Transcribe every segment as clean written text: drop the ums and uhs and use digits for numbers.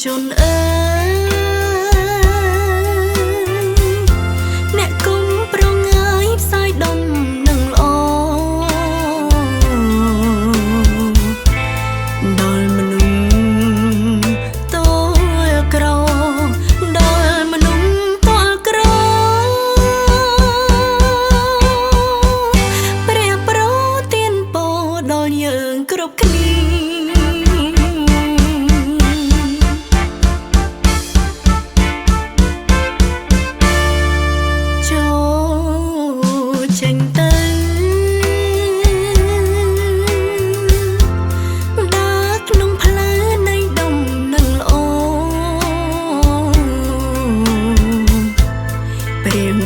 ជន់អើយអ្នកគុំប្រងាយផ្សាយដុំនឹងល្អដល់មនុស្សតូចក្រដល់មនុស្សតូចក្រព្រះប្រទានពរដល់យើងគ្រប់គ្នា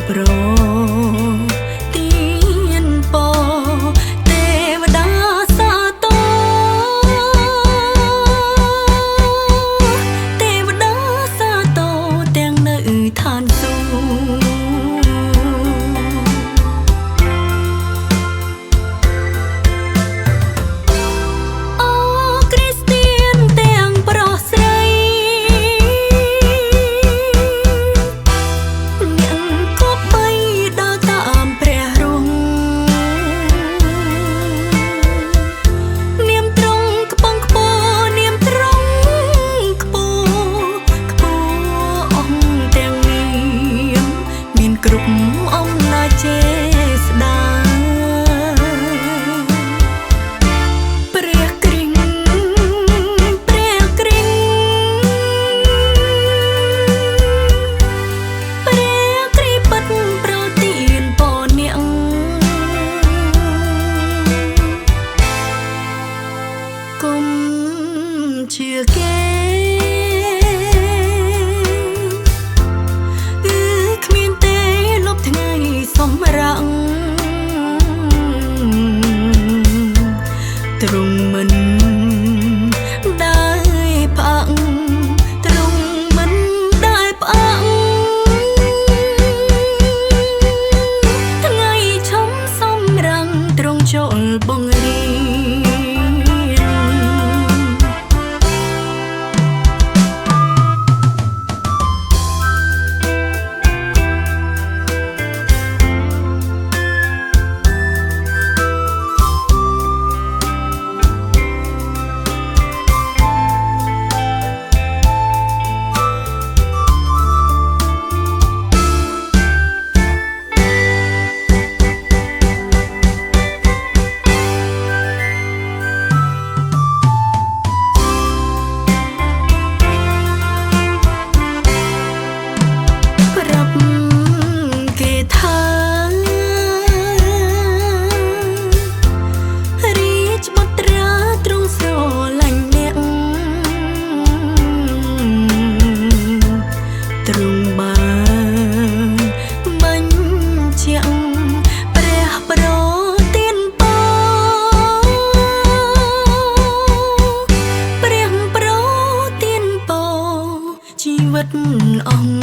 ប្រទានពរទេវតាសាទរទេវតាសាទរទាំងនៅឋានសួគ៌អូគ្រីស្ទានទាំងប្រុសស្រីគ្រប់អំណាចចេស្តាព្រះគ្រីស្ទព្រះគ្រីស្ទព្រះគ្រីស្ទពិតប្រទានពរអ្នកគុំជឿគេសម្រាំងទ្រង់មិនដែលផ្អាក់ទ្រង់មិនដែលផ្អាក់ថ្ងៃឈំសម្រាំងទ្រង់ចូលបង្រៀនជីវិតអស់